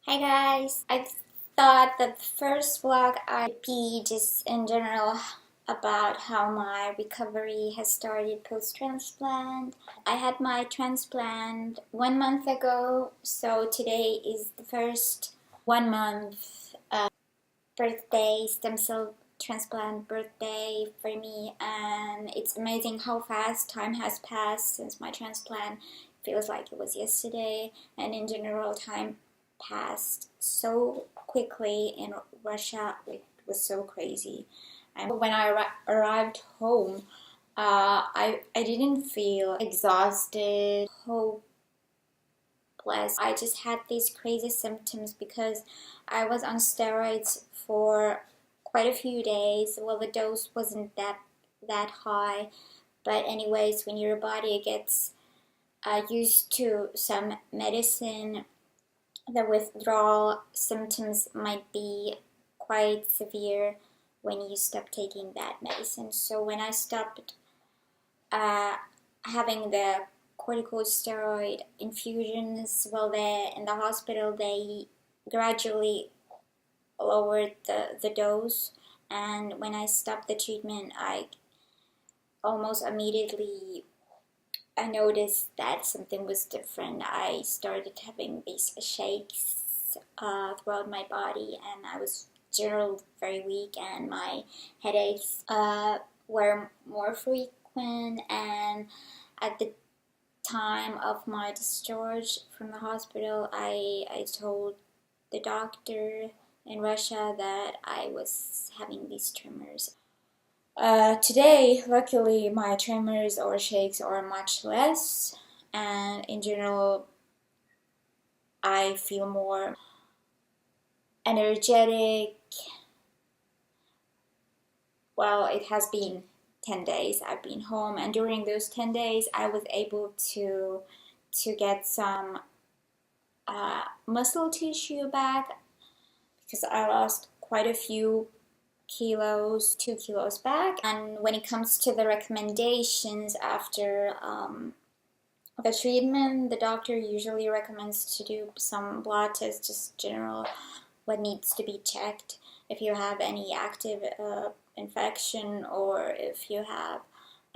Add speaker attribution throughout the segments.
Speaker 1: Hi guys, I thought that the first vlog I'd be just in general about how my recovery has started post-transplant. I had my transplant 1 month ago, so today is the first 1 month birthday, stem cell transplant birthday for me, and it's amazing how fast time has passed since my transplant. Feels like it was yesterday, and in general time passed so quickly in Russia. It was so crazy. And when I arrived home, I didn't feel exhausted, hopeless. I just had these crazy symptoms because I was on steroids for quite a few days. Well, the dose wasn't that high, but anyways, when your body gets used to some medicine, the withdrawal symptoms might be quite severe when you stop taking that medicine. So when I stopped uh, having the corticosteroid infusions, well, they in the hospital they gradually lowered the dose, and when I stopped the treatment, almost immediately I noticed that something was different. I started having these shakes throughout my body, and I was generally very weak, and my headaches were more frequent. And at the time of my discharge from the hospital, I told the doctor in Russia that I was having these tremors. Today, luckily, my tremors or shakes are much less, and in general, I feel more energetic. Well, it has been 10 days I've been home, and during those 10 days, I was able to get some muscle tissue back because I lost quite a few kilos, 2 kilos back. And when it comes to the recommendations after the treatment, the doctor usually recommends to do some blood tests, just general what needs to be checked. If you have any active infection, or if you have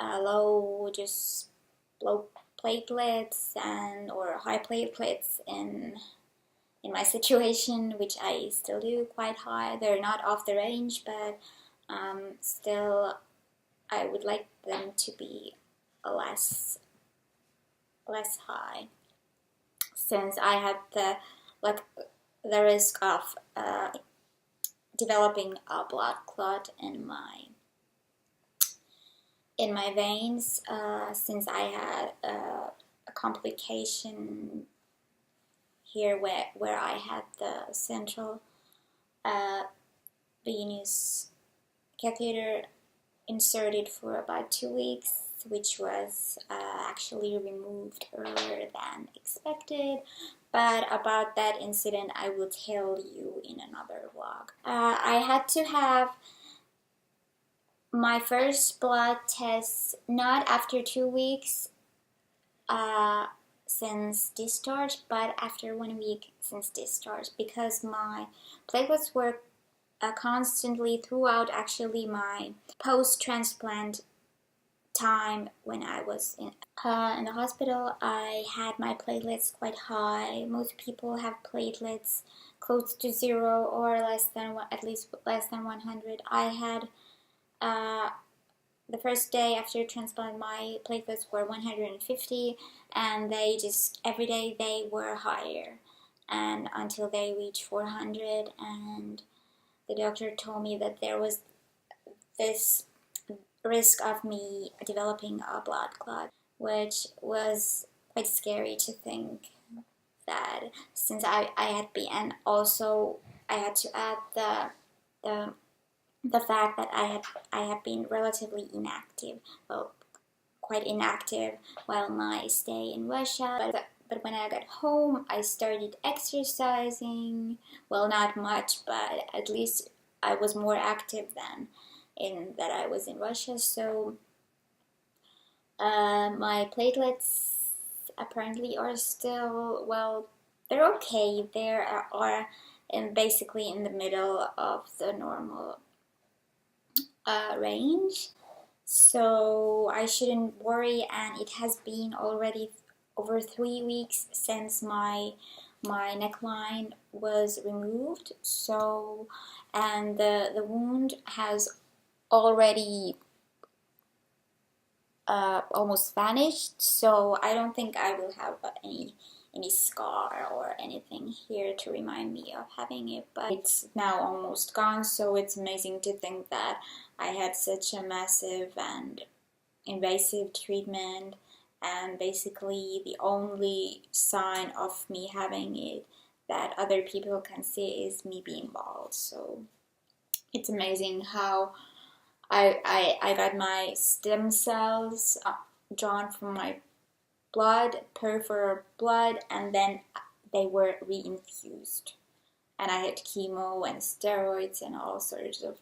Speaker 1: low platelets and or high platelets in my situation, which I still do quite high. They're not off the range, but still I would like them to be less high, since I had the risk of developing a blood clot in my veins, since I had a complication here where I had the central venous catheter inserted for about 2 weeks, which was actually removed earlier than expected. But about that incident, I will tell you in another vlog. I had to have my first blood test not after 2 weeks since discharge, but after 1 week since discharge, because my platelets were constantly throughout actually my post-transplant time. When I was in the hospital, I had my platelets quite high. Most people have platelets close to zero or less than at least less than 100. I had the first day after transplant, my platelets were 150, and they just every day they were higher, and until they reached 400. And the doctor told me that there was this risk of me developing a blood clot, which was quite scary to think that, since I had been, and also I had to add the fact that I had been relatively inactive, well, quite inactive while my stay in Russia. But when I got home, I started exercising. Well, not much, but at least I was more active than that I was in Russia. So my platelets apparently are still, well, they're okay. They are basically in the middle of the normal range, so I shouldn't worry. And it has been already over 3 weeks since my neckline was removed. So, and the wound has already almost vanished, so I don't think I will have any scar or anything here to remind me of having it, but it's now almost gone. So it's amazing to think that I had such a massive and invasive treatment, and basically the only sign of me having it that other people can see is me being bald. So it's amazing how I got my stem cells drawn from my blood, peripheral blood, and then they were reinfused. And I had chemo and steroids and all sorts of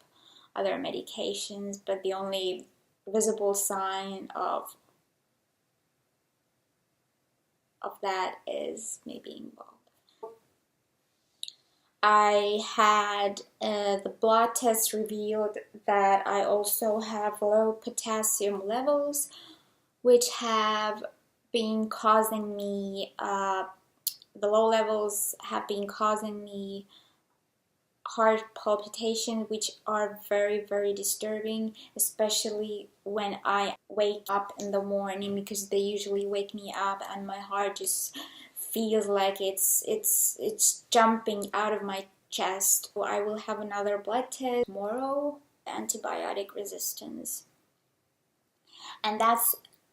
Speaker 1: other medications, but the only visible sign of that is me being bald. I had the blood test revealed that I also have low potassium levels, which have been causing me, the low levels have been causing me heart palpitation, which are very, very disturbing, especially when I wake up in the morning, because they usually wake me up and my heart just feels like it's jumping out of my chest. I will have another blood test tomorrow, antibiotic resistance, and that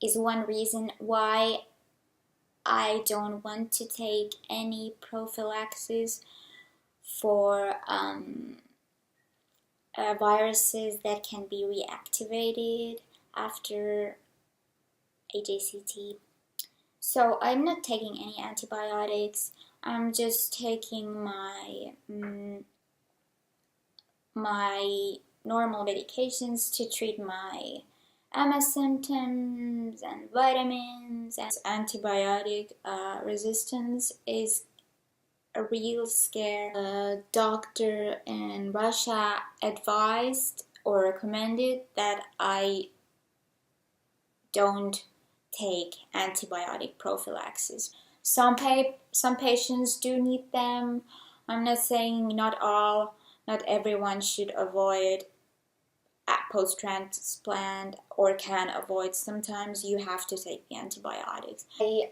Speaker 1: is one reason why I don't want to take any prophylaxis for viruses that can be reactivated after AJCT. So I'm not taking any antibiotics. I'm just taking my normal medications to treat my MS symptoms and vitamins. And antibiotic resistance is a real scare. A doctor in Russia advised or recommended that I don't take antibiotic prophylaxis. Some patients do need them. I'm not saying not all, not everyone should avoid post-transplant or can avoid. Sometimes you have to take the antibiotics. It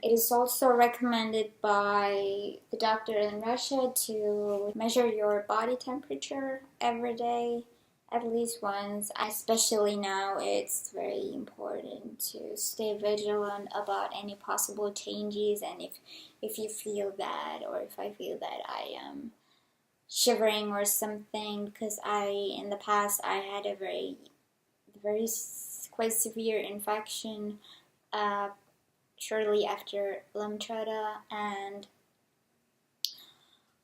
Speaker 1: is also recommended by the doctor in Russia to measure your body temperature every day, at least once. Especially now, it's very important to stay vigilant about any possible changes, and if you feel that, or if I feel that I am shivering or something, because in the past I had a very quite severe infection shortly after Lemtrada, and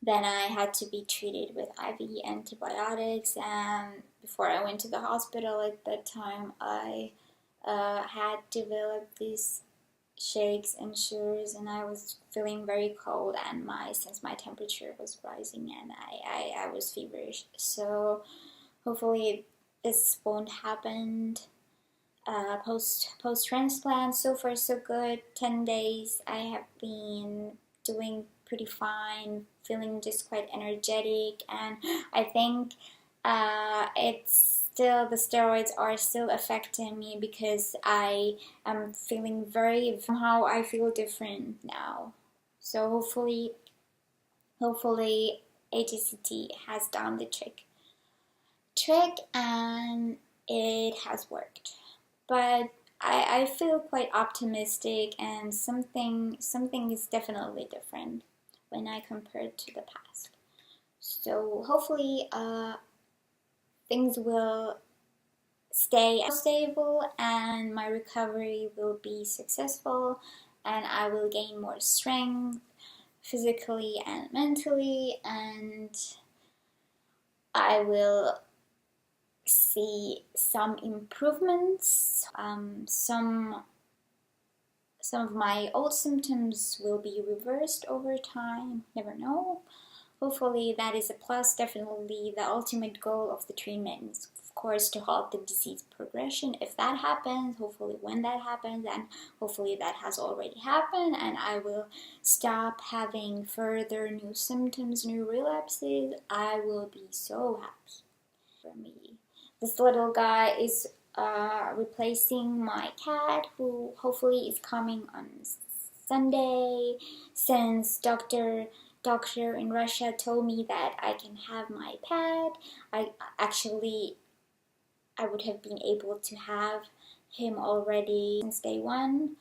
Speaker 1: then I had to be treated with IV antibiotics. And before I went to the hospital at that time, I had developed these shakes and shivers, and I was feeling very cold, and since my temperature was rising, and I was feverish. So hopefully this won't happen post transplant. So far so good. 10 days I have been doing pretty fine, feeling just quite energetic, and I think it's still, the steroids are still affecting me, because I am feeling somehow I feel different now. So hopefully AJCT has done the trick, and it has worked. But I feel quite optimistic, and something is definitely different when I compare it to the past. So hopefully things will stay stable, and my recovery will be successful, and I will gain more strength physically and mentally, and I will see some improvements, some some of my old symptoms will be reversed over time. Never know. Hopefully that is a plus. Definitely the ultimate goal of the treatment is, of course, to halt the disease progression. If that happens, hopefully when that happens, and hopefully that has already happened, and I will stop having further new symptoms, new relapses, I will be so happy. For me, this little guy is replacing my cat, who hopefully is coming on Sunday, since doctor in Russia told me that I can have my pet. I would have been able to have him already since day one,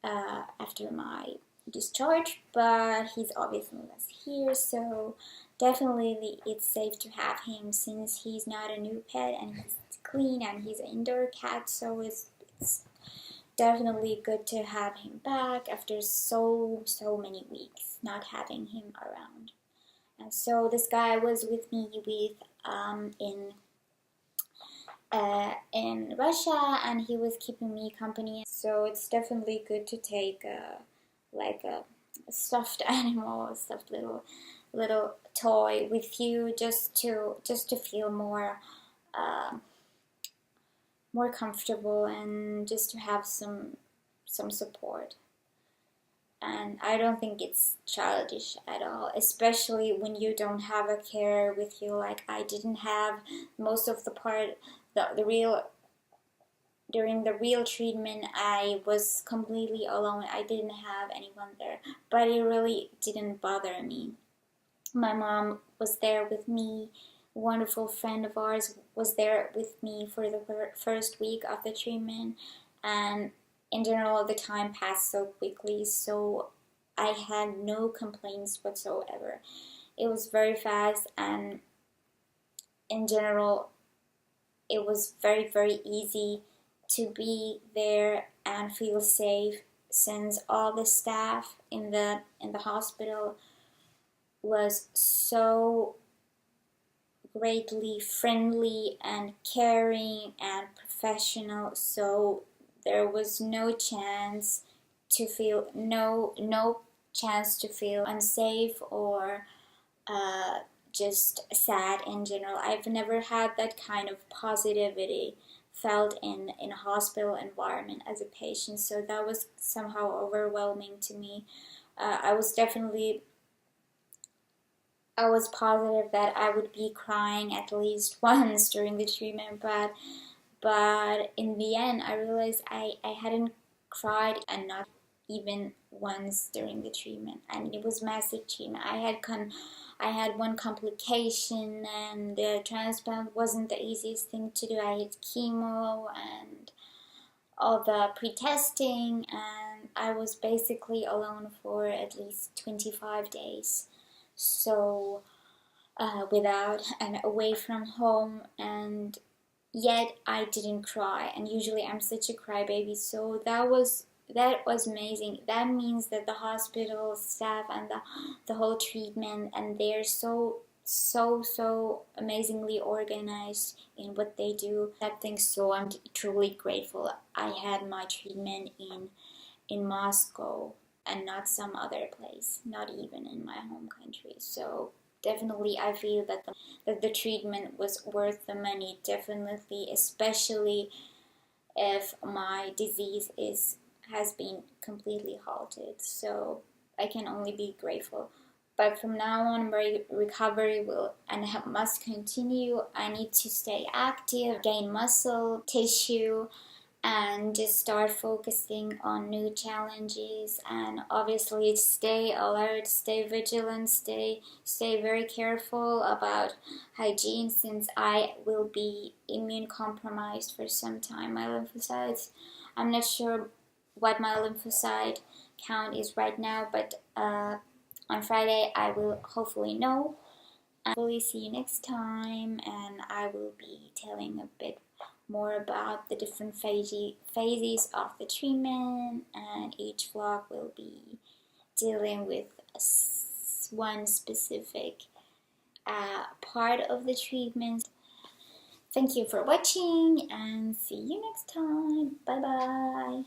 Speaker 1: after my discharge, but he's obviously less here, so definitely it's safe to have him since he's not a new pet and he's clean and he's an indoor cat, so it's definitely good to have him back after so many weeks not having him around. And so this guy was with me in Russia, and he was keeping me company. So it's definitely good to take like a stuffed animal, a stuffed little toy with you, just to feel more comfortable and just to have some support. And I don't think it's childish at all, especially when you don't have a carer with you. Like I didn't have most of the part, the real, during the real treatment, I was completely alone. I didn't have anyone there, but it really didn't bother me. My mom was there with me. A wonderful friend of ours was there with me for the first week of the treatment, and in general the time passed so quickly, so I had no complaints whatsoever. It was very fast, and in general it was very easy to be there and feel safe, since all the staff in the hospital was so greatly friendly and caring and professional, so there was no chance to feel no chance to feel unsafe or just sad in general. I've never had that kind of positivity felt in a hospital environment as a patient, so that was somehow overwhelming to me. I was positive that I would be crying at least once during the treatment, but in the end I realized I hadn't cried, and not even once during the treatment. And it was massive treatment. I had one complication, and the transplant wasn't the easiest thing to do. I had chemo and all the pre-testing, and I was basically alone for at least 25 days. So without and away from home, and yet I didn't cry, and usually I'm such a crybaby, so that was amazing. That means that the hospital staff and the whole treatment, and they're so amazingly organized in what they do. That thing, so I'm truly grateful I had my treatment in Moscow and not some other place, not even in my home country. So definitely I feel that the treatment was worth the money, definitely, especially if my disease has been completely halted. So I can only be grateful. But from now on, my recovery will and must continue. I need to stay active, gain muscle tissue, and just start focusing on new challenges, and obviously stay alert, stay vigilant, stay very careful about hygiene, since I will be immune compromised for some time. My lymphocytes, I'm not sure what my lymphocyte count is right now, but on Friday I will hopefully know. And hopefully see you next time, and I will be telling a bit more about the different phases of the treatment, and each vlog will be dealing with one specific part of the treatment. Thank you for watching, and see you next time. Bye bye.